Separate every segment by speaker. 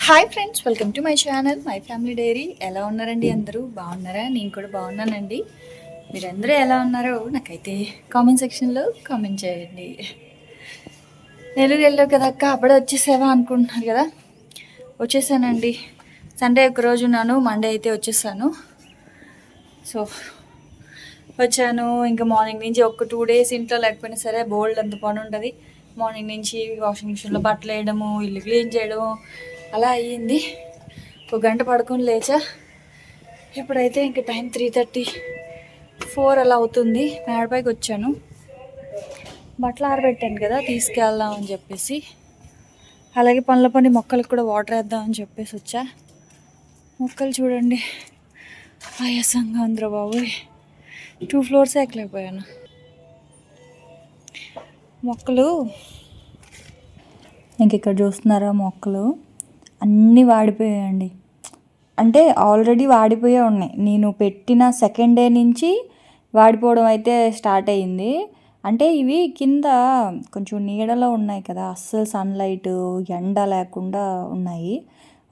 Speaker 1: Hi friends, welcome to my channel my family dairy. ఎలా ఉన్నారండి? అందరూ బాగున్నారా? నేను కూడా బాగున్నానండి. మీరందరూ ఎలా ఉన్నారో నాకైతే కామెంట్ సెక్షన్లో కామెంట్ చేయండి. నెల్లూరు వెళ్ళావు కదా అక్క, అప్పుడే వచ్చేసావా అనుకుంటున్నారు కదా. వచ్చేసానండి. సండే ఒకరోజు ఉన్నాను, మండే అయితే వచ్చేసాను. సో వచ్చాను. ఇంకా మార్నింగ్ నుంచి ఒక 2 days ఇంట్లో లేకపోయినా సరే బోల్డ్ అంత పని ఉంటుంది. మార్నింగ్ నుంచి వాషింగ్ మిషన్లో బట్టలు వేయడము, ఇల్లు క్లీన్ చేయడము అలా అయ్యింది. 1 గంట పడుకొని లేచా. ఇప్పుడైతే ఇంకా టైం 3:34 అలా అవుతుంది. మేడపైకి వచ్చాను. బట్టలు ఆరబెట్టాను కదా, తీసుకెళ్దాం అని చెప్పేసి, అలాగే పనుల పని మొక్కలకు కూడా వాటర్ వేద్దామని చెప్పేసి వచ్చా. మొక్కలు చూడండి, ఆయాసంగా ఉందిరా బాబు. 2 floors ఎక్కలేకపోయాను. మొక్కలు ఇంక ఇక్కడ చూస్తున్నారా, మొక్కలు అన్నీ వాడిపోయాయండి. అంటే ఆల్రెడీ వాడిపోయే ఉన్నాయి. నేను పెట్టిన సెకండ్ డే నుంచి వాడిపోవడం అయితే స్టార్ట్ అయ్యింది. అంటే ఇవి కింద కొంచెం నీడలో ఉన్నాయి కదా, అస్సలు సన్లైట్ ఎండ లేకుండా ఉన్నాయి.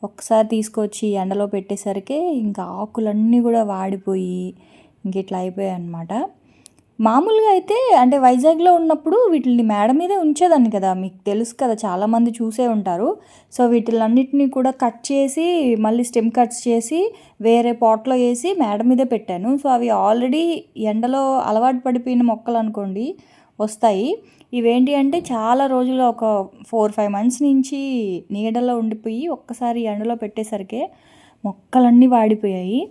Speaker 1: ఒకసారి తీసుకొచ్చి ఎండలో పెట్టేసరికి ఇంకా ఆకులన్నీ కూడా వాడిపోయి ఇంక ఇట్లా అయిపోయాయి అన్నమాట. మామూలుగా అయితే అంటే వైజాగ్లో ఉన్నప్పుడు వీటిని మేడ మీదే ఉంచేదాన్ని కదా, మీకు తెలుసు కదా, చాలామంది చూసే ఉంటారు. సో వీటిలన్నిటినీ కూడా కట్ చేసి మళ్ళీ స్టెమ్ కట్స్ చేసి వేరే పాట్లో వేసి మేడ మీదే పెట్టాను. సో అవి ఆల్రెడీ ఎండలో అలవాటు పడిపోయిన మొక్కలు అనుకోండి, వస్తాయి. ఇవేంటి అంటే చాలా రోజులు, ఒక 4-5 months నుంచి నీడలో ఉండిపోయి ఒక్కసారి ఎండలో పెట్టేసరికి మొక్కలన్నీ వాడిపోయాయి.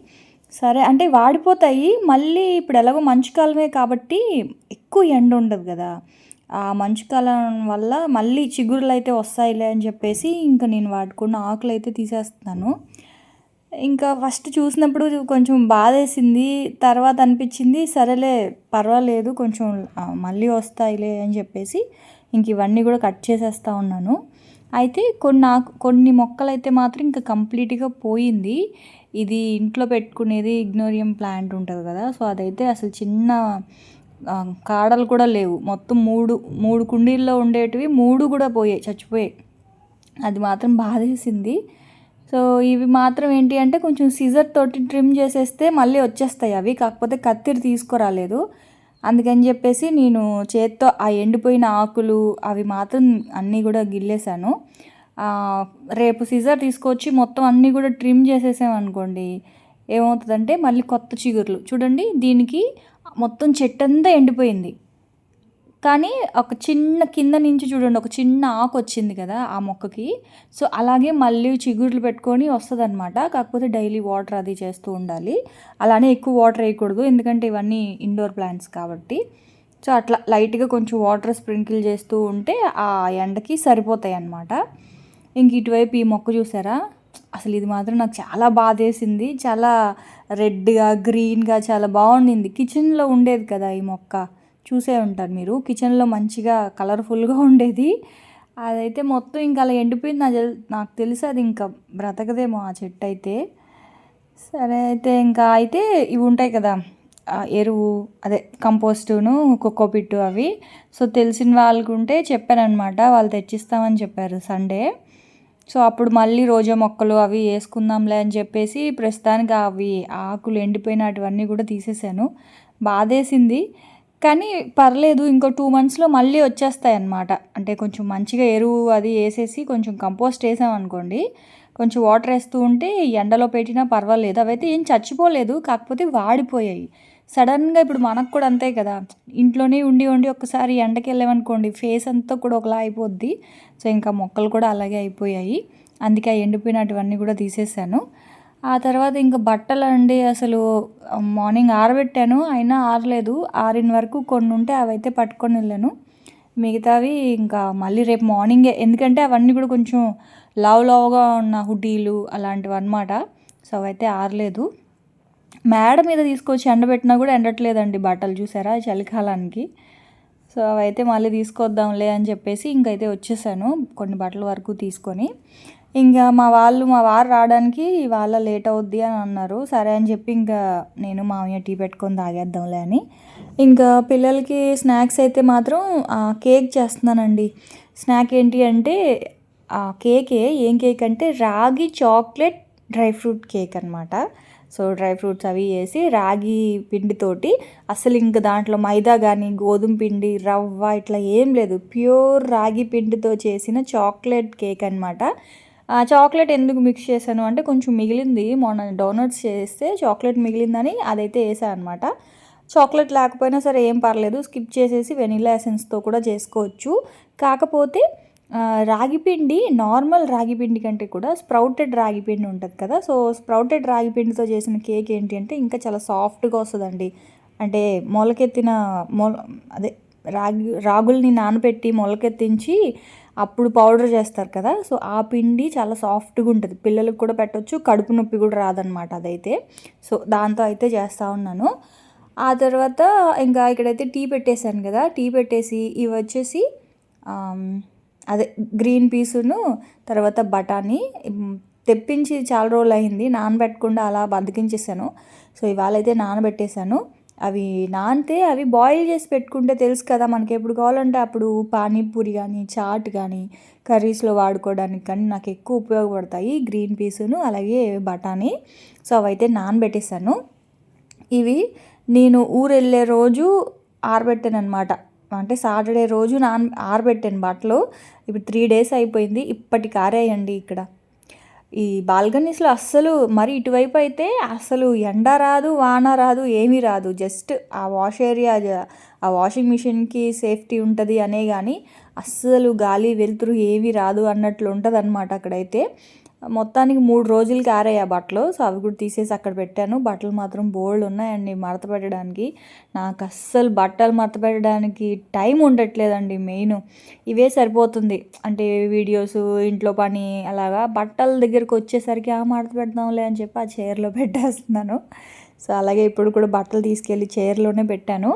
Speaker 1: సరే అంటే వాడిపోతాయి మళ్ళీ. ఇప్పుడు ఎలాగో మంచు కాలమే కాబట్టి ఎక్కువ ఎండ ఉండదు కదా, ఆ మంచు కాలం వల్ల మళ్ళీ చిగురులు అయితే వస్తాయిలే అని చెప్పేసి ఇంకా నేను వాడుకున్న ఆకులు అయితే తీసేస్తున్నాను. ఇంకా ఫస్ట్ చూసినప్పుడు కొంచెం బాధేసింది, తర్వాత అనిపించింది సరేలే పర్వాలేదు, కొంచెం మళ్ళీ వస్తాయిలే అని చెప్పేసి ఇంక ఇవన్నీ కూడా కట్ చేసేస్తూ ఉన్నాను. అయితే కొన్ని మొక్కలు అయితే మాత్రం ఇంకా కంప్లీట్గా పోయింది. ఇది ఇంట్లో పెట్టుకునేది ఇగ్నోరియం ప్లాంట్ ఉంటుంది కదా, సో అదైతే అసలు చిన్న కాడలు కూడా లేవు. మొత్తం మూడు కుండీల్లో ఉండేటివి 3 కూడా పోయాయి, చచ్చిపోయాయి. అది మాత్రం బాధేసింది. సో ఇవి మాత్రం ఏంటి అంటే కొంచెం సిజర్ తోటి ట్రిమ్ చేసేస్తే మళ్ళీ వచ్చేస్తాయి అవి, కాకపోతే కత్తిరి తీసుకురాలేదు. అందుకని చెప్పేసి నేను చేత్తో ఆ ఎండిపోయిన ఆకులు అవి మాత్రం అన్నీ కూడా గిల్లేసాను. రేపు సిజర్ తీసుకొచ్చి మొత్తం అన్నీ కూడా ట్రిమ్ చేసేసామనుకోండి, ఏమవుతుందంటే మళ్ళీ కొత్త చిగుర్లు. చూడండి, దీనికి మొత్తం చెట్టు అంతా ఎండిపోయింది, కానీ ఒక చిన్న కింద నుంచి చూడండి ఒక చిన్న ఆకు వచ్చింది కదా ఆ మొక్కకి. సో అలాగే మళ్ళీ చిగుర్లు పెట్టుకొని వస్తుంది అనమాట. కాకపోతే డైలీ వాటర్ అది చేస్తూ ఉండాలి. అలానే ఎక్కువ వాటర్ వేయకూడదు, ఎందుకంటే ఇవన్నీ ఇండోర్ ప్లాంట్స్ కాబట్టి. సో అట్లా లైట్గా కొంచెం వాటర్ స్ప్రింకిల్ చేస్తూ ఉంటే ఆ ఎండకి సరిపోతాయి అన్నమాట. ఇంక ఇటువైపు ఈ మొక్క చూసారా, అసలు ఇది మాత్రం నాకు చాలా బాధేసింది. చాలా రెడ్గా గ్రీన్గా చాలా బాగుండింది. కిచెన్లో ఉండేది కదా ఈ మొక్క, చూసే ఉంటారు మీరు, కిచెన్లో మంచిగా కలర్ఫుల్గా ఉండేది. అదైతే మొత్తం ఇంకా అలా ఎండిపోయింది. నాకు తెలిసి అది ఇంకా బ్రతకదేమో ఆ చెట్టు అయితే. సరే అయితే ఇంకా అయితే ఇవి ఉంటాయి కదా ఎరువు, అదే కంపోస్టును కోకోపిట్టు అవి. సో తెలిసిన వాళ్ళకు ఉంటే చెప్పానమాట, వాళ్ళు తెచ్చిస్తామని చెప్పారు సండే. సో అప్పుడు మళ్ళీ రోజా మొక్కలు అవి వేసుకుందాంలే అని చెప్పేసి ప్రస్తుతానికి అవి ఆకులు ఎండిపోయినటువన్నీ కూడా తీసేసాను. బాధేసింది కానీ పర్లేదు, ఇంకో 2 monthsలో మళ్ళీ వచ్చేస్తాయి అన్నమాట. అంటే కొంచెం మంచిగా ఎరువు అది వేసేసి కొంచెం కంపోస్ట్ వేసామనుకోండి, కొంచెం వాటర్ వేస్తూ ఉంటే ఎండలో పెట్టినా పర్వాలేదు. అవైతే ఏం చచ్చిపోలేదు, కాకపోతే వాడిపోయాయి సడన్గా. ఇప్పుడు మనకు కూడా అంతే కదా, ఇంట్లోనే ఉండి ఒక్కసారి ఎండకి వెళ్ళామనుకోండి ఫేస్ అంతా కూడా ఒకలా అయిపోద్ది. సో ఇంకా మొక్కలు కూడా అలాగే అయిపోయాయి. అందుకే ఆ ఎండిపోయినటువన్నీ కూడా తీసేసాను. ఆ తర్వాత ఇంకా బట్టలు అండి, అసలు మార్నింగ్ ఆరబెట్టాను అయినా ఆరలేదు. ఆరిన వరకు కొన్ని ఉంటే అవైతే పట్టుకొని వెళ్ళాను, మిగతావి ఇంకా మళ్ళీ రేపు మార్నింగే. ఎందుకంటే అవన్నీ కూడా కొంచెం లావుగా ఉన్న హుడ్డీలు అలాంటివి అనమాట. సో అవైతే ఆరలేదు. మేడ మీద తీసుకొచ్చి ఎండబెట్టినా కూడా ఎండట్లేదండి బట్టలు, చూసారా చలికాలానికి. సో అవైతే మళ్ళీ తీసుకొద్దాంలే అని చెప్పేసి ఇంకైతే వచ్చేసాను కొన్ని బట్టల వరకు తీసుకొని. ఇంకా మా వారు రావడానికి వాళ్ళ లేట్ అవుద్ది అని అన్నారు. సరే అని చెప్పి ఇంకా నేను మామయ్య టీ పెట్టుకొని తాగేద్దాంలే అని. ఇంకా పిల్లలకి స్నాక్స్ అయితే మాత్రం కేక్ చేస్తున్నానండి. స్నాక్ ఏంటి అంటే కేకే ఏం కేక్ అంటే రాగి చాక్లెట్ డ్రై ఫ్రూట్ కేక్ అనమాట. సో డ్రై ఫ్రూట్స్ అవి వేసి రాగి పిండితోటి, అసలు ఇంక దాంట్లో మైదా కానీ గోధుమ పిండి రవ్వ ఇట్లా ఏం లేదు, ప్యూర్ రాగి పిండితో చేసిన చాక్లెట్ కేక్ అనమాట. చాక్లెట్ ఎందుకు మిక్స్ చేశాను అంటే కొంచెం మిగిలింది, మొన్న డోనట్స్ చేస్తే చాక్లెట్ మిగిలిందని అదైతే వేసాను అనమాట. చాక్లెట్ లేకపోయినా సరే ఏం పర్లేదు, స్కిప్ చేసేసి వెనిలా ఎసెన్స్తో కూడా చేసుకోవచ్చు. కాకపోతే రాగి పిండి, నార్మల్ రాగి పిండి కంటే కూడా స్ప్రౌటెడ్ రాగి పిండి ఉంటుంది కదా, సో స్ప్రౌటెడ్ రాగి పిండితో చేసిన కేక్ ఏంటి అంటే ఇంకా చాలా సాఫ్ట్గా వస్తుందండి. అంటే మొలకెత్తిన అదే రాగుల్ని నానబెట్టి మొలకెత్తించి అప్పుడు పౌడర్ చేస్తారు కదా, సో ఆ పిండి చాలా సాఫ్ట్గా ఉంటుంది, పిల్లలకు కూడా పెట్టవచ్చు, కడుపు నొప్పి కూడా రాదనమాట అదైతే. సో దాంతో అయితే చేస్తూ ఉన్నాను. ఆ తర్వాత ఇంకా ఇక్కడైతే టీ పెట్టేశాను కదా, టీ పెట్టేసి ఇవి వచ్చేసి అదే గ్రీన్ పీసును తర్వాత బఠానీ తెప్పించి చాలా రోజులు అయింది, నానబెట్టకుండా అలా బతికించేసాను. సో ఇవాళ అయితే నానబెట్టేశాను. అవి నానితే అవి బాయిల్ చేసి పెట్టుకుంటే తెలుసు కదా, మనకి ఎప్పుడు కావాలంటే అప్పుడు పానీపూరి కానీ చాట్ కానీ కర్రీస్లో వాడుకోవడానికి కానీ నాకు ఎక్కువ ఉపయోగపడతాయి గ్రీన్ పీసును అలాగే బఠానీ. సో అవైతే నానబెట్టేశాను. ఇవి నేను ఊరు వెళ్ళే రోజు ఆరబెట్టాను అనమాట, అంటే సాటర్డే రోజు ఆరబెట్టాను బట్టలు. ఇప్పుడు 3 days అయిపోయింది, ఇప్పటికి ఆరాయండి. ఇక్కడ ఈ బాల్కనీస్లో అస్సలు మరి ఇటువైపు అయితే అసలు ఎండ రాదు, వాన రాదు, ఏమీ రాదు, జస్ట్ ఆ వాష్ ఏరియా, ఆ వాషింగ్ మిషన్కి సేఫ్టీ ఉంటుంది అనే కానీ అస్సలు గాలి వెలుతురు ఏమీ రాదు అన్నట్లు ఉంటుంది అనమాట అక్కడైతే. మొత్తానికి 3 రోజులకి ఆరాయి ఆ బట్టలు. సో అవి కూడా తీసేసి అక్కడ పెట్టాను. బట్టలు మాత్రం బోల్డ్ ఉన్నాయండి మడత పెట్టడానికి. నాకు అస్సలు బట్టలు మడత పెట్టడానికి టైం ఉండట్లేదండి, మెయిన్ ఇవే సరిపోతుంది. అంటే వీడియోస్, ఇంట్లో పని అలాగా. బట్టల దగ్గరికి వచ్చేసరికి మడత పెడదాంలే అని చెప్పి ఆ చైర్లో పెట్టేస్తున్నాను. సో అలాగే ఇప్పుడు కూడా బట్టలు తీసుకెళ్ళి చైర్లోనే పెట్టాను.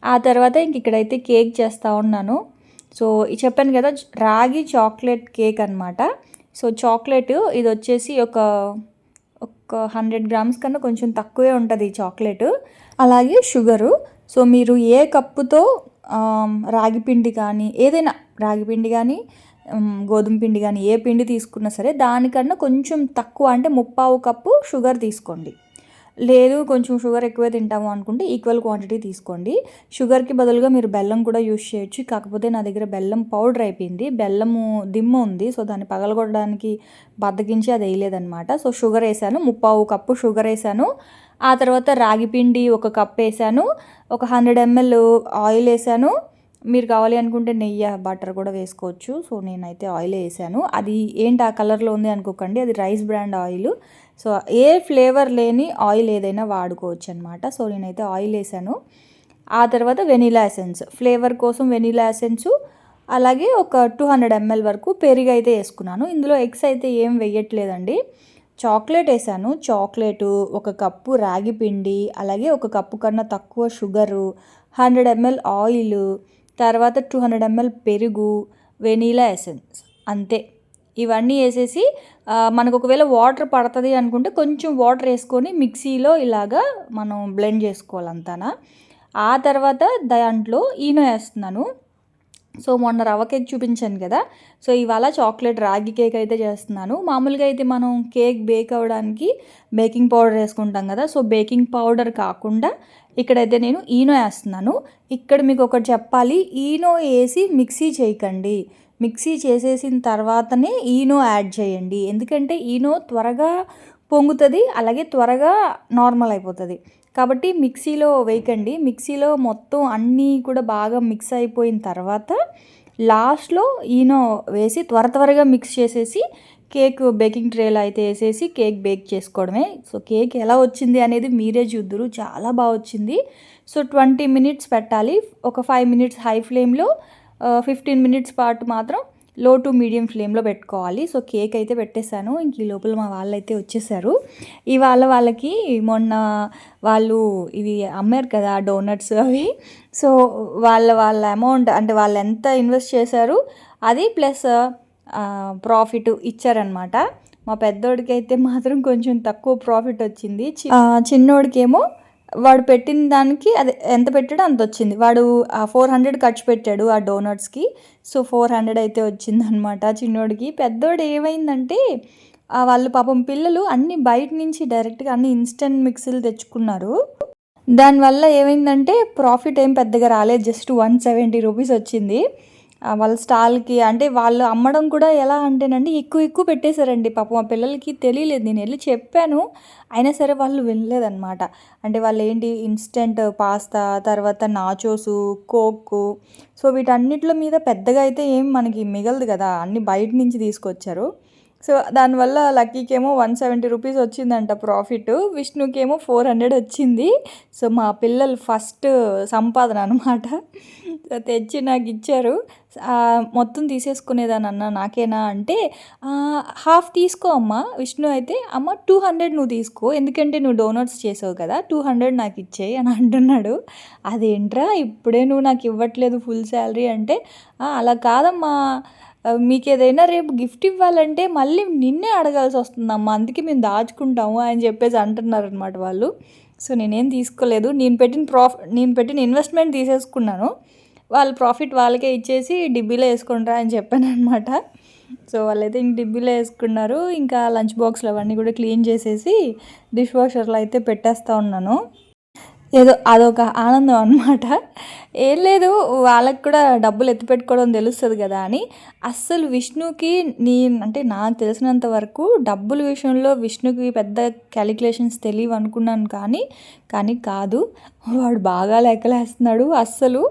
Speaker 1: ఆ తర్వాత ఇక్కడైతే కేక్ చేస్తూ ఉన్నాను. సో చెప్పాను కదా, రాగి చాక్లెట్ కేక్ అనమాట. సో చాక్లెట్ ఇది వచ్చేసి ఒక 100 grams కన్నా కొంచెం తక్కువే ఉంటుంది ఈ చాక్లెట్. అలాగే షుగరు. సో మీరు ఏ కప్పుతో రాగి పిండి కానీ ఏదైనా రాగి పిండి కానీ గోధుమ పిండి కానీ ఏ పిండి తీసుకున్నా సరే దానికన్నా కొంచెం తక్కువ, అంటే 1/2 కప్పు షుగర్ తీసుకోండి. లేదు కొంచెం షుగర్ ఎక్కువే తింటాము అనుకుంటే ఈక్వల్ క్వాంటిటీ తీసుకోండి. షుగర్కి బదులుగా మీరు బెల్లం కూడా యూస్ చేయొచ్చు. కాకపోతే నా దగ్గర బెల్లం పౌడర్ అయిపోయింది, బెల్లము దిమ్మ ఉంది, సో దాన్ని పగలగొట్టడానికి బద్దకించి అది వేయలేదనమాట. సో షుగర్ వేసాను, 1/2 కప్పు షుగర్ వేసాను. ఆ తర్వాత రాగి పిండి 1 కప్ వేసాను, ఒక 100 ml ఆయిల్ వేసాను. మీరు కావాలి అనుకుంటే నెయ్యి, బటర్ కూడా వేసుకోవచ్చు. సో నేనైతే ఆయిల్ వేసాను. అది ఏంటి ఆ కలర్లో ఉంది అనుకోకండి, అది రైస్ బ్రాండ్ ఆయిల్. సో ఏ ఫ్లేవర్ లేని ఆయిల్ ఏదైనా వాడుకోవచ్చు అనమాట. సో నేనైతే ఆయిల్ వేసాను. ఆ తర్వాత వెనీలా ఎసెన్స్, ఫ్లేవర్ కోసం వెనీలా ఎసెన్సు, అలాగే ఒక 200 ml వరకు పెరుగు అయితే వేసుకున్నాను. ఇందులో ఎగ్స్ అయితే ఏం వేయట్లేదండి. చాక్లెట్ వేసాను. చాక్లెటు, 1 కప్పు రాగి పిండి, అలాగే 1 కప్పు కన్నా తక్కువ షుగరు, 100 ml ఆయిల్, తర్వాత 200 ml పెరుగు, వెనీలా ఎసెన్స్, అంతే. ఇవన్నీ వేసేసి మనకు ఒకవేళ వాటర్ పడుతుంది అనుకుంటే కొంచెం వాటర్ వేసుకొని మిక్సీలో ఇలాగా మనం బ్లెండ్ చేసుకోవాలంతానా. ఆ తర్వాత దాంట్లో ఈనో వేస్తున్నాను. సో మొన్న రవ్వ కేక్ చూపించాను కదా, సో ఇవాళ చాక్లెట్ రాగి కేక్ అయితే చేస్తున్నాను. మామూలుగా అయితే మనం కేక్ బేక్ అవ్వడానికి బేకింగ్ పౌడర్ వేసుకుంటాం కదా, సో బేకింగ్ పౌడర్ కాకుండా ఇక్కడైతే నేను ఈనో వేస్తున్నాను. ఇక్కడ మీకు ఒకటి చెప్పాలి, ఈనో వేసి మిక్సీ చేయకండి, మిక్సీ చేసేసిన తర్వాతనే ఈనో యాడ్ చేయండి. ఎందుకంటే ఈనో త్వరగా పొంగుతుంది, అలాగే త్వరగా నార్మల్ అయిపోతుంది. కాబట్టి మిక్సీలో వేయకండి. మిక్సీలో మొత్తం అన్నీ కూడా బాగా మిక్స్ అయిపోయిన తర్వాత లాస్ట్లో ఈనో వేసి త్వరగా మిక్స్ చేసేసి కేక్ బేకింగ్ ట్రేలో అయితే వేసేసి కేక్ బేక్ చేసుకోవడమే. సో కేక్ ఎలా వచ్చింది అనేది మీరే చూద్దురు, చాలా బాగా వచ్చింది. సో 20 minutes పెట్టాలి, ఒక 5 minutes హై ఫ్లేమ్లో, 15 minutes పాటు మాత్రం లో టు మీడియం ఫ్లేమ్లో పెట్టుకోవాలి. సో కేక్ అయితే పెట్టేశాను. ఇంక ఈ లోపల మా వాళ్ళు అయితే వచ్చేసారు. ఇవాళ వాళ్ళకి మొన్న వాళ్ళు ఇవి అమ్మారు కదా డోనట్స్ అవి, సో వాళ్ళ అమౌంట్ అంటే వాళ్ళు ఎంత ఇన్వెస్ట్ చేశారు అది ప్లస్ ప్రాఫిట్ ఇచ్చారనమాట. మా పెద్దోడికి అయితే మాత్రం కొంచెం తక్కువ ప్రాఫిట్ వచ్చింది, చిన్నోడికేమో వాడు పెట్టిన దానికి అదే ఎంత పెట్టాడో అంత వచ్చింది. వాడు 400 ఖర్చు పెట్టాడు ఆ డోనట్స్‌కి. సో, 400 అయితే వచ్చిందనమాట చిన్నోడికి. పెద్దోడు ఏమైందంటే వాళ్ళు పాపం పిల్లలు అన్నీ బయట నుంచి డైరెక్ట్‌గా అన్ని ఇన్‌స్టంట్ మిక్సీలు తెచ్చుకున్నారు. దానివల్ల ఏమైందంటే ప్రాఫిట్ ఏం పెద్దగా రాలేదు. జస్ట్ 170 రూపీస్ వచ్చింది. వాళ్ళ స్టాల్‌కి అంటే వాళ్ళు అమ్మడం కూడా ఎలా అంటేనండి ఎక్కువ పెట్టేశారండి. పాపం ఆ పిల్లలకి తెలియలేదు. నేనెళ్ళి చెప్పాను. అయినా సరే వాళ్ళు వినలేదనమాట. అంటే వాళ్ళేంటి ఇన్‌స్టంట్ పాస్తా, తర్వాత నాచోసు, కోకు, సో వీటన్నిటిల మీద పెద్దగా అయితే ఏం మనకి మిగలదు కదా! అన్నీ బయట నుంచి తీసుకొచ్చారు. సో, దానివల్ల లక్కీకేమో 170 రూపీస్ వచ్చిందంట ప్రాఫిటు. విష్ణుకేమో 400 వచ్చింది. సో, మా పిల్లలు ఫస్ట్ సంపాదన అనమాట. సో, తెచ్చి నాకిచ్చారు. మొత్తం తీసేసుకునేదానన్నా నాకేనా అంటే, హాఫ్ తీసుకో అమ్మ. విష్ణు అయితే, అమ్మ 200 నువ్వు తీసుకో. ఎందుకంటే నువ్వు డోనట్స్ చేసావు కదా! 200 నాకిచ్చేయి అని అంటున్నాడు. అదేంట్రా ఇప్పుడే నువ్వు నాకివ్వట్లేదు ఫుల్ శాలరీ అంటే, అలా కాదమ్మా మీకేదైనా రేపు గిఫ్ట్ ఇవ్వాలంటే మళ్ళీ నిన్నే అడగాల్సొస్తుందమ్మా. అందుకే మేము దాచుకుంటాము అని చెప్పేసి అంటున్నారనమాట వాళ్ళు. సో, నేనేం తీసుకోలేదు. నేను పెట్టిన ఇన్వెస్ట్‌మెంట్ తీసేసుకున్నాను. వాళ్ళ ప్రాఫిట్ వాళ్ళకే ఇచ్చేసి డిబ్బీలో ఏసుకోండిరా అని చెప్పాననమాట. సో, వాళ్ళైతే ఇంక డిబ్బీలో ఏసుకున్నారు. ఇంకా లంచ్ బాక్స్‌లు అవన్నీ కూడా క్లీన్ చేసేసి డిష్ వాషర్‌లో అయితే పెట్టేస్తా ఉన్నాను. ఏదో అదొక ఆనందం అనమాట. ఏం లేదు వాళ్ళకి కూడా డబ్బులు ఎత్తిపెట్టుకోవడం తెలుస్తది గదా అని. అస్సలు విష్ణుకి అంటే నాకు తెలిసినంత వరకు డబ్బుల విషయంలో విష్ణుకి పెద్ద క్యాలిక్యులేషన్స్ తెలియవనుకున్నాను కానీ కాదు. వాడు బాగా లెక్కలేస్తున్నాడు. అస్సలు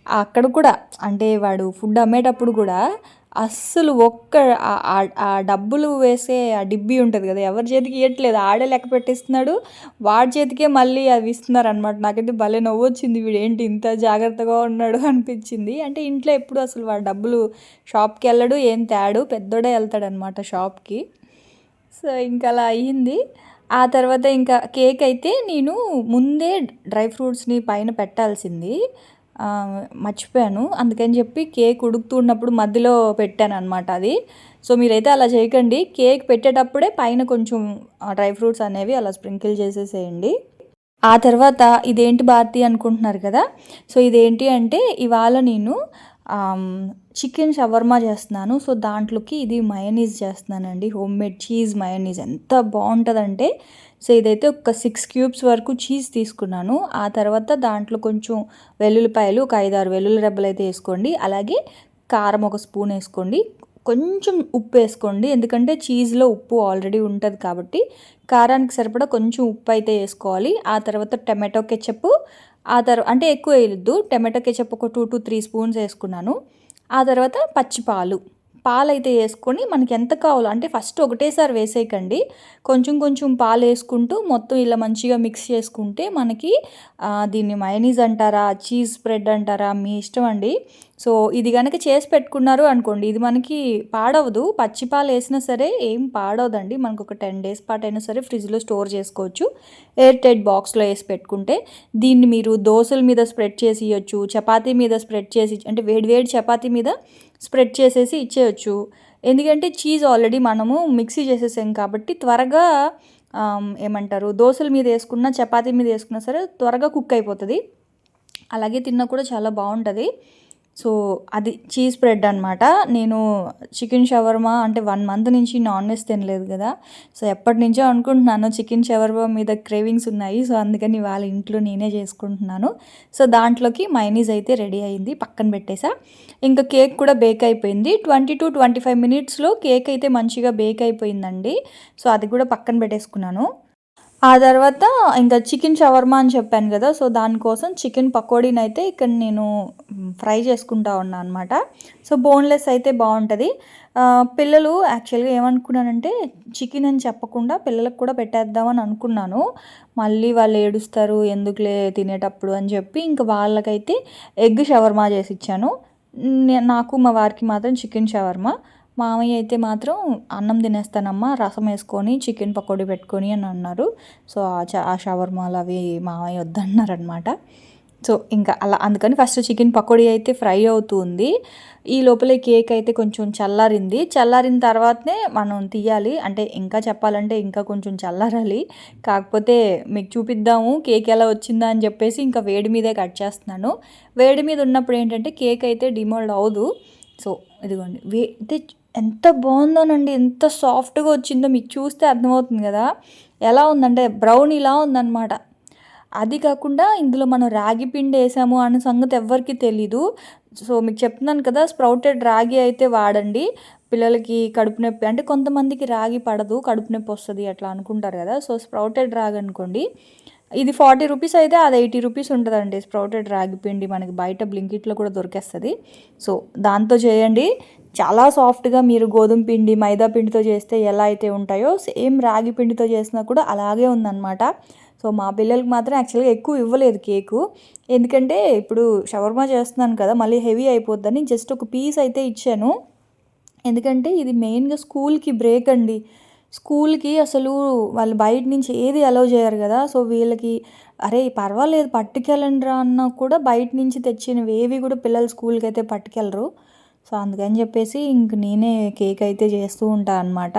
Speaker 1: అక్కడ కూడా అంటే వాడు ఫుడ్ అమ్మేటప్పుడు కూడా అస్సలు ఆ డబ్బులు వేసే ఆ డిబ్బీ ఉంటది గదా! ఎవరి చేతికి ఇయ్యట్లేదు. ఆడే లెక్క పెట్టేస్తున్నాడు. వాడి చేతికే మళ్ళీ అవి ఇస్తున్నారనమాట. నాకైతే భలే నవ్వొచ్చింది. వీడేంటి ఇంత జాగ్రత్తగా ఉన్నాడు అనిపించింది. అంటే ఇంట్లో ఎప్పుడు అసలు వాడు డబ్బులు షాప్‌కెళ్ళడు, ఏం తేడు. పెద్దోడే ఎళ్తాడనమాట షాప్‌కి. సో, ఇంక అలా అయ్యింది. ఆ తర్వాత ఇంకా కేక్ అయితే నేను ముందే డ్రై ఫ్రూట్స్‌ని పైన పెట్టాల్సింది. మర్చిపోయాను. అందుకని చెప్పి కేక్ ఉడుకుతూ ఉన్నప్పుడు మధ్యలో పెట్టాననమాట అది. సో, మీరైతే అలా చేయకండి. కేక్ పెట్టేటప్పుడే పైన కొంచెం డ్రై ఫ్రూట్స్ అనేవి అలా స్ప్రింకిల్ చేసేసేయండి. ఆ తర్వాత ఇదేంటి భారతి అనుకుంటున్నారు కదా! సో, ఇదేంటి అంటే ఇవాళ నేను చికెన్ షవర్మా చేస్తున్నాను. సో, దాంట్లోకి ఇది మయోనీస్ చేస్తున్నానండి. హోమ్‌మేడ్ చీజ్ మయోనీస్ ఎంత బావుంటదంటే, సో, ఇదైతే ఒక 6 క్యూబ్స్ వరకు చీజ్ తీసుకున్నాను. ఆ తర్వాత దాంట్లో కొంచెం వెల్లుల్లిపాయలు ఒక 5, 6 వెల్లుల్లి రెబ్బలైతే ఏసుకోండి. అలాగే కారం ఒక స్పూన్ ఏసుకోండి. కొంచెం ఉప్పు ఏసుకోండి. ఎందుకంటే చీజ్‌లో ఉప్పు ఆల్రెడీ ఉంటది కాబట్టి, కారానికి సరిపడా కొంచెం ఉప్పు అయితే ఏసుకోవాలి. ఆ తర్వాత టమాటో కెచప్పు అంటే ఎక్కువ వేయొద్దు. టమాటో కెచప్ ఒక 2-3 స్పూన్స్ ఏసుకున్నాను. ఆ తర్వాత పచ్చి పాలైతే ఏసుకొని మనకి ఎంత కావాలో అంటే ఫస్ట్ ఒకటేసారి వేసేయకండి. కొంచెం పాలేసుకుంటూ మొత్తం ఇలా మంచిగా మిక్స్ చేసుకుంటే మనకి దీన్ని మయోనీస్ అంటారా? చీజ్ స్ప్రెడ్ అంటారా? మీ ఇష్టం అండి. సో, ఇది గనక చేసి పెట్టుకున్నారు అనుకోండి, ఇది మనకి పాడవదు. పచ్చి పాలేసినా సరే ఏం పాడవదండి. మనకొక 10 డేస్ పాటైనా సరే ఫ్రిడ్జ్‌లో స్టోర్ చేసుకోవచ్చు. ఎయిర్ టైట్ బాక్స్‌లో ఏసి పెట్టుకుంటే, దీన్ని మీరు దోసల మీద స్ప్రెడ్ చేసి ఇయ్యొచ్చు. చపాతీ మీద స్ప్రెడ్ చేసి అంటే వేడి వేడి చపాతీ మీద స్ప్రెడ్ చేసేసి ఇచ్చేయొచ్చు. ఎందుకంటే చీజ్ ఆల్రెడీ మనము మిక్సీ చేసేసాం కాబట్టి త్వరగా ఏమంటారు దోసల మీద ఏసుకున్నా, చపాతీ మీద ఏసుకున్నా సరే త్వరగా కుక్ అయిపోతది. అలాగే తిన్నా కూడా చాలా బావుంటది. సో, అది చీజ్ స్ప్రెడ్ అనమాట. నేను చికెన్ షవర్మా అంటే 1 మంత్ నుంచి నాన్ వెజ్ తినలేదు గదా! సో, ఎప్పటినుంచో అనుకుంటున్నాను చికెన్ షవర్మా మీద క్రేవింగ్స్ ఉన్నాయి. సో, అందుకని ఇవాళ ఇంట్లో నేనే చేసుకుంటున్నాను. సో, దాంట్లోకి మయోనీస్ అయితే రెడీ అయింది. పక్కన పెట్టేసా. ఇంకా కేక్ కూడా బేక్ అయిపోయింది. 20-25 మినిట్స్‌లో కేక్ అయితే మంచిగా బేక్ అయిపోయిందండి. సో, అది కూడా పక్కన పెట్టేసుకున్నాను. ఆ తర్వాత ఇంకా చికెన్ షవర్మా అని చెప్పాను గదా! సో, దానికోసం చికెన్ పకోడీనైతే ఇక్కడ నేను ఫ్రై చేసుకుంటా ఉన్నా అనమాట. సో, బోన్‌లెస్ అయితే బావుంటది. పిల్లలు యాక్చువల్‌గా ఏమనుకున్నానంటే చికెన్ అని చెప్పకుండా పిల్లలకు కూడా పెట్టేద్దామని అనుకున్నాను. మళ్ళీ వాళ్ళు ఏడుస్తారు ఎందుకులే తినేటప్పుడు అని చెప్పి ఇంక వాళ్ళకైతే ఎగ్ షవర్మా చేసిచ్చాను. నాకు మా వారికి మాత్రం చికెన్ షవర్మా. మామయ్య అయితే మాత్రం అన్నం తినేస్తానమ్మా రసం వేసుకొని చికెన్ పకోడీ పెట్టుకొని అని అన్నారు. సో, ఆ షవర్మాలు అవి మామయ్య వద్దన్నారనమాట. సో ఇంకా అలా అందుకని ఫస్ట్ చికెన్ పకోడీ అయితే ఫ్రై అవుతుంది. ఈ లోపలే కేక్ అయితే కొంచెం చల్లారింది. చల్లారిన తర్వాతనే మనం తీయాలి. అంటే ఇంకా చెప్పాలంటే ఇంకా కొంచెం చల్లారాలి. కాకపోతే మీకు చూపిద్దాము కేక్ ఎలా వచ్చిందా అని చెప్పేసి ఇంకా వేడి మీదే కట్ చేస్తున్నాను. వేడి మీద ఉన్నప్పుడు ఏంటంటే కేక్ అయితే డిమోల్డ్ అవ్వదు. సో ఇదిగోండి అయితే ఎంత బాగుందోనండి, ఎంత సాఫ్ట్గా వచ్చిందో మీకు చూస్తే అర్థమవుతుంది కదా. ఎలా ఉందంటే బ్రౌనీలా ఉందన్నమాట. అది కాకుండా ఇందులో మనం రాగి పిండి వేసాము అన్న సంగతి ఎవ్వరికీ తెలీదు. సో మీకు చెప్తున్నాను కదా, స్ప్రౌటెడ్ రాగి అయితే వాడండి. పిల్లలకి కడుపు నొప్పి అంటే కొంతమందికి రాగి పడదు, కడుపు నొప్పి వస్తుంది అట్లా అనుకుంటారు కదా. సో స్ప్రౌటెడ్ రాగి అనుకోండి. ఇది 40 రూపీస్ అయితే అది 80 రూపీస్ ఉంటుందండి. స్ప్రౌటెడ్ రాగి పిండి మనకి బయట బ్లింకిట్లో కూడా దొరికేస్తుంది. సో దాంతో చేయండి. చాలా సాఫ్ట్గా మీరు గోధుమ పిండి మైదా పిండితో చేస్తే ఎలా అయితే ఉంటాయో సేమ్ రాగి పిండితో చేసినా కూడా అలాగే ఉందన్నమాట. సో మా పిల్లలకి మాత్రం యాక్చువల్గా ఎక్కువ ఇవ్వలేదు కేకు, ఎందుకంటే ఇప్పుడు షవర్మా చేస్తున్నాను కదా మళ్ళీ హెవీ అయిపోద్దని జస్ట్ ఒక పీస్ అయితే ఇచ్చాను. ఎందుకంటే ఇది మెయిన్గా స్కూల్కి బ్రేక్ అండి. స్కూల్కి అసలు వాళ్ళు బయట నుంచి ఏది అలౌ చేయరు కదా. సో వీళ్ళకి అరే పర్వాలేదు పట్టుకెళ్ళండి రా అన్నా కూడా బయట నుంచి తెచ్చినవి ఏవి కూడా పిల్లలు స్కూల్కి అయితే పట్టుకెళ్ళరు. సో అందుకని చెప్పేసి ఇంక నేనే కేక్ అయితే చేస్తూ ఉంటాను అనమాట.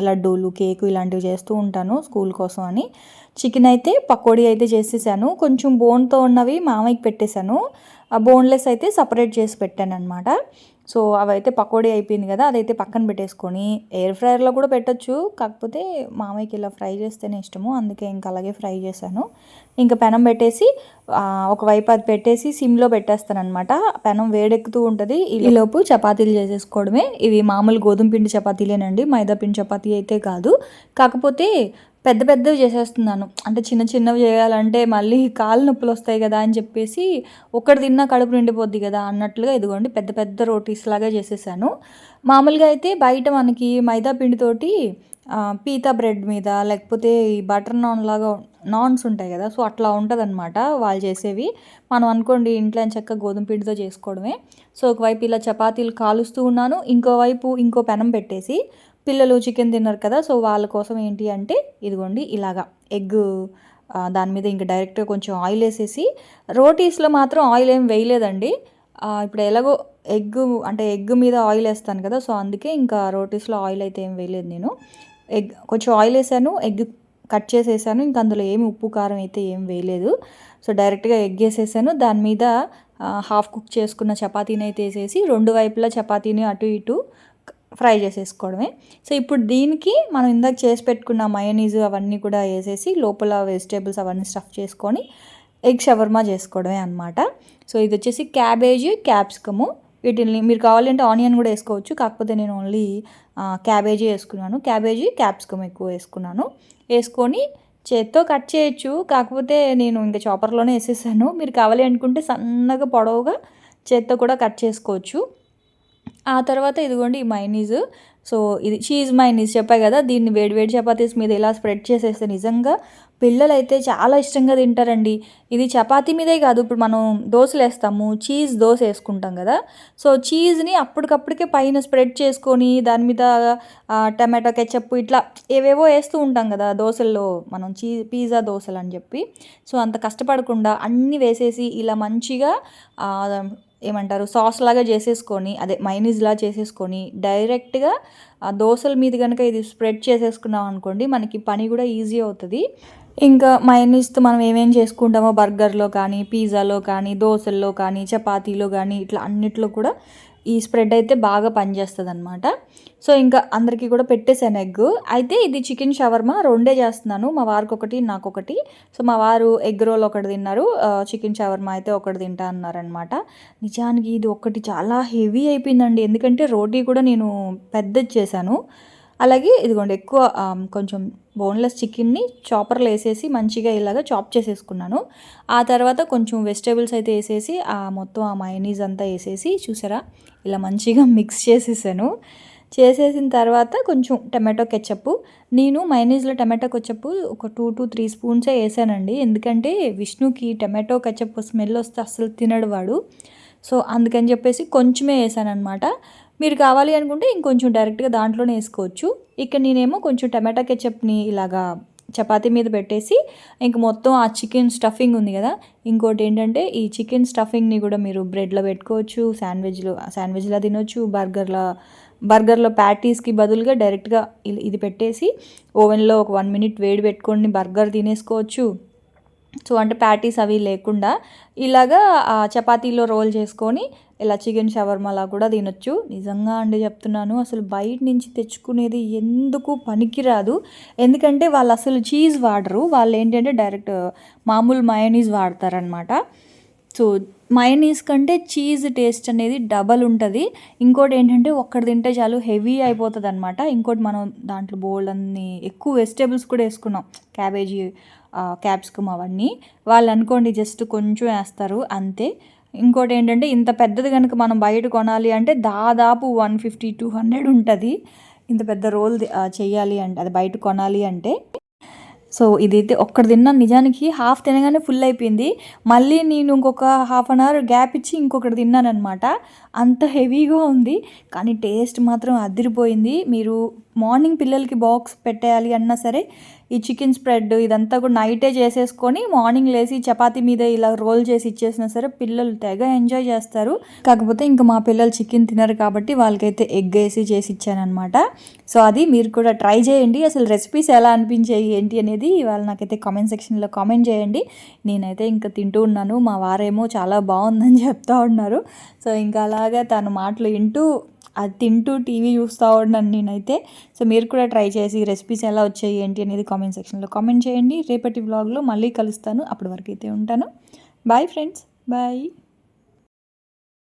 Speaker 1: లడ్డూలు కేకు ఇలాంటివి చేస్తూ ఉంటాను స్కూల్ కోసం అని. చికెన్ అయితే పకోడీ అయితే చేసేసాను. కొంచెం బోన్తో ఉన్నవి మామయ్యకి పెట్టేశాను, ఆ బోన్లెస్ అయితే సపరేట్ చేసి పెట్టాను అనమాట. సో అవైతే పకోడీ అయిపోయింది కదా, అదైతే పక్కన పెట్టేసుకొని ఎయిర్ ఫ్రైయర్లో కూడా పెట్టచ్చు. కాకపోతే మామయ్యకి ఇలా ఫ్రై చేస్తేనే ఇష్టము, అందుకే ఇంకా అలాగే ఫ్రై చేశాను. ఇంకా పెనం పెట్టేసి ఒకవైపు అది పెట్టేసి సిమ్లో పెట్టేస్తాను అనమాట. పెనం వేడెక్కుతూ ఉంటుంది. ఈలోపు చపాతీలు చేసేసుకోవడమే. ఇవి మామూలు గోధుమ పిండి చపాతీలేనండి, మైదా పిండి చపాతీ అయితే కాదు. కాకపోతే పెద్ద పెద్దవి చేసేస్తున్నాను. అంటే చిన్న చిన్నవి చేయాలంటే మళ్ళీ కాళ్ళు నొప్పులు వస్తాయి కదా అని చెప్పేసి ఒకటి తిన్నా కడుపు నిండిపోద్ది కదా అన్నట్లుగా ఇదిగోండి పెద్ద పెద్ద రోటీస్ లాగా చేసేసాను. మామూలుగా అయితే బయట మనకి మైదా పిండితోటి పీతా బ్రెడ్ మీద లేకపోతే ఈ బటర్ నాన్ లాగా నాన్స్ ఉంటాయి కదా, సో అట్లా ఉంటుందన్నమాట వాళ్ళు చేసేవి. మనం అనుకోండి ఇంట్లో చక్కగా గోధుమ పిండితో చేసుకోవడమే. సో ఒకవైపు ఇలా చపాతీలు కాలుస్తూ ఉన్నాను, ఇంకోవైపు ఇంకో పెనం పెట్టేసి పిల్లలు చికెన్ తిన్నారు కదా, సో వాళ్ళ కోసం ఏంటి అంటే ఇదిగోండి ఇలాగా ఎగ్ దాని మీద ఇంకా డైరెక్ట్గా కొంచెం ఆయిల్ వేసేసి, రోటీస్లో మాత్రం ఆయిల్ ఏం వేయలేదండి. ఇప్పుడు ఎలాగో ఎగ్ మీద ఆయిల్ వేస్తాను కదా, సో అందుకే ఇంకా రోటీస్లో ఆయిల్ అయితే ఏం వేయలేదు నేను. కొంచెం ఆయిల్ వేసాను, ఎగ్ కట్ చేసేసాను, ఇంకా అందులో ఏమి ఉప్పు కారం అయితే ఏం వేయలేదు. సో డైరెక్ట్గా ఎగ్ వేసేసాను, దాని మీద హాఫ్ కుక్ చేసుకున్న చపాతీని అయితే వేసేసి రెండు వైపులా చపాతీని అటు ఇటు ఫ్రై చేసేసుకోవడమే. సో ఇప్పుడు దీనికి మనం ఇందాక చేసి పెట్టుకున్న మయోనీస్ అవన్నీ కూడా వేసేసి లోపల వెజిటేబుల్స్ అవన్నీ స్టఫ్ చేసుకొని ఎగ్ షవర్మా చేసుకోవడమే అనమాట. సో ఇది వచ్చేసి క్యాబేజీ క్యాప్సికము, వీటిని మీరు కావాలంటే ఆనియన్ కూడా వేసుకోవచ్చు, కాకపోతే నేను ఓన్లీ క్యాబేజీ వేసుకున్నాను. క్యాబేజీ క్యాప్సికమ్ ఎక్కువ వేసుకున్నాను. వేసుకొని చేత్తో కట్ చేయొచ్చు, కాకపోతే నేను ఇంకా చాపర్లోనే వేసేసాను. మీరు కావాలి అనుకుంటే సన్నగా పొడవుగా చేత్తో కూడా కట్ చేసుకోవచ్చు. ఆ తర్వాత ఇదిగోండి ఈ మైనీస్. సో ఇది చీజ్ మైనీస్ చెప్పాయి కదా, దీన్ని వేడి వేడి చపాతీస్ మీద ఇలా స్ప్రెడ్ చేసేస్తే నిజంగా పిల్లలు అయితే చాలా ఇష్టంగా తింటారండి. ఇది చపాతీ మీదే కాదు, ఇప్పుడు మనం దోశలు వేస్తాము, చీజ్ దోశ వేసుకుంటాం కదా, సో చీజ్ని అప్పటికప్పటికే పైన స్ప్రెడ్ చేసుకొని దాని మీద టమాటో కెచప్ ఇట్లా ఏవేవో వేస్తూ ఉంటాం కదా దోశల్లో, మనం పిజ్జా దోశలు అని చెప్పి. సో అంత కష్టపడకుండా అన్నీ వేసేసి ఇలా మంచిగా ఏమంటారు సాస్ లాగా చేసేసుకొని, అదే మైనీస్లా చేసేసుకొని డైరెక్ట్గా దోశల మీద కనుక ఇది స్ప్రెడ్ చేసేసుకున్నాం అనుకోండి, మనకి పని కూడా ఈజీ అవుతుంది. ఇంకా మైనీస్తో మనం ఏమేం చేసుకుంటామో బర్గర్లో కానీ పిజ్జాలో కానీ దోశల్లో కానీ చపాతీలో కానీ ఇట్లా అన్నిట్లో కూడా ఈ స్ప్రెడ్ అయితే బాగా పనిచేస్తుంది అనమాట. సో ఇంకా అందరికీ కూడా పెట్టేశాను ఎగ్. అయితే ఇది చికెన్ షవర్మా రెండే చేస్తున్నాను, మా వారికి ఒకటి నాకొకటి. సో మా వారు ఎగ్ రోల్ ఒకటి తిన్నారు, చికెన్ షవర్మా అయితే ఒకటి తింటా అన్నారనమాట. నిజానికి ఇది ఒకటి చాలా హెవీ అయిపోయిందండి, ఎందుకంటే రోటీ కూడా నేను పెద్దది చేశాను. అలాగే ఇదిగోండి ఎక్కువ కొంచెం బోన్లెస్ చికెన్ని చాపర్లో వేసేసి మంచిగా ఇలాగా చాప్ చేసేసుకున్నాను. ఆ తర్వాత కొంచెం వెజిటేబుల్స్ అయితే వేసేసి మొత్తం ఆ మయోనీస్ అంతా వేసేసి చూసారా ఇలా మంచిగా మిక్స్ చేసేసాను. చేసేసిన తర్వాత కొంచెం టమాటో కెచప్, నేను మైనీస్లో టమాటో కెచప్ ఒక 2 to 3 స్పూన్సే వేసానండి, ఎందుకంటే విష్ణుకి టమాటో కెచప్ స్మెల్ వస్తే అస్సలు తినడు వాడు. సో అందుకని చెప్పేసి కొంచెమే వేసాను అనమాట. మీరు కావాలి అనుకుంటే ఇంకొంచెం డైరెక్ట్గా దాంట్లోనే వేసుకోవచ్చు. ఇక్కడ నేనేమో కొంచెం టమాటా కెచప్ని ఇలాగా చపాతీ మీద పెట్టేసి ఇంక మొత్తం ఆ చికెన్ స్టఫింగ్ ఉంది కదా, ఇంకోటి ఏంటంటే ఈ చికెన్ స్టఫింగ్ని కూడా మీరు బ్రెడ్లో పెట్టుకోవచ్చు, శాండ్విచ్లో తినొచ్చు, బర్గర్లో ప్యాటీస్కి బదులుగా డైరెక్ట్గా ఇది పెట్టేసి ఓవెన్లో ఒక 1 minute వేడి పెట్టుకొని బర్గర్ తినేసుకోవచ్చు. సో అంటే ప్యాటీస్ అవి లేకుండా ఇలాగా చపాతీలో రోల్ చేసుకొని ఇలా చికెన్ షవర్మాలా కూడా తినొచ్చు. నిజంగా అండి చెప్తున్నాను, అసలు బయట నుంచి తెచ్చుకునేది ఎందుకు పనికిరాదు. ఎందుకంటే వాళ్ళు అసలు చీజ్ వాడరు, వాళ్ళు ఏంటంటే డైరెక్ట్ మామూలు మయోనీస్ వాడతారనమాట. సో మయోనీస్ కంటే చీజ్ టేస్ట్ అనేది డబల్ ఉంటుంది. ఇంకోటి ఏంటంటే ఒక్కటి తింటే చాలు హెవీ అయిపోతుంది అనమాట. ఇంకోటి మనం దాంట్లో బోల్డ్ అన్ని ఎక్కువ వెజిటేబుల్స్ కూడా వేసుకున్నాం, క్యాబేజీ, క్యాప్సికమ్ అవన్నీ. వాళ్ళు అనుకోండి జస్ట్ కొంచెం వేస్తారు అంతే. ఇంకోటి ఏంటంటే ఇంత పెద్దది కనుక మనం బయట కొనాలి అంటే దాదాపు 150-200 ఉంటుంది, ఇంత పెద్ద రోల్ చెయ్యాలి అంటే, అది బయట కొనాలి అంటే. సో ఇదైతే ఒక్కటి తిన్నాను, నిజానికి హాఫ్ తినగానే ఫుల్ అయిపోయింది. మళ్ళీ నేను ఇంకొక 1/2 hour గ్యాప్ ఇచ్చి ఇంకొకటి తిన్నాను అనమాట. అంత హెవీగా ఉంది కానీ టేస్ట్ మాత్రం అదిరిపోయింది. మీరు మార్నింగ్ పిల్లలకి బాక్స్ పెట్టేయాలి అన్నా సరే ఈ చికెన్ స్ప్రెడ్ ఇదంతా కూడా నైటే చేసేసుకొని మార్నింగ్ లేసి చపాతీ మీద ఇలా రోల్ చేసి ఇచ్చేసినా సరే పిల్లలు తెగ ఎంజాయ్ చేస్తారు. కాకపోతే ఇంకా మా పిల్లలు చికెన్ తినరు కాబట్టి వాళ్ళకైతే ఎగ్ వేసి చేసి ఇచ్చానమాట. సో అది మీరు కూడా ట్రై చేయండి. అసలు రెసిపీస్ ఎలా అనిపించాయి ఏంటి అనేది ఇవాళ నాకైతే కామెంట్ సెక్షన్లో కామెంట్ చేయండి. నేనైతే ఇంకా తింటూ ఉన్నాను, మా వారేమో చాలా బాగుందని చెప్తా ఉన్నారు. సో ఇంకా అలాగా తను మాటలు వింటూ అది తింటూ టీవీ చూస్తూ ఉన్నాను నేనైతే. సో మీరు కూడా ట్రై చేసి రెసిపీస్ ఎలా వచ్చాయి ఏంటి అనేది కామెంట్ సెక్షన్లో కామెంట్ చేయండి. రేపటి వ్లాగ్లో మళ్ళీ కలుస్తాను, అప్పటి వరకు అయితే ఉంటాను. Bye friends, bye.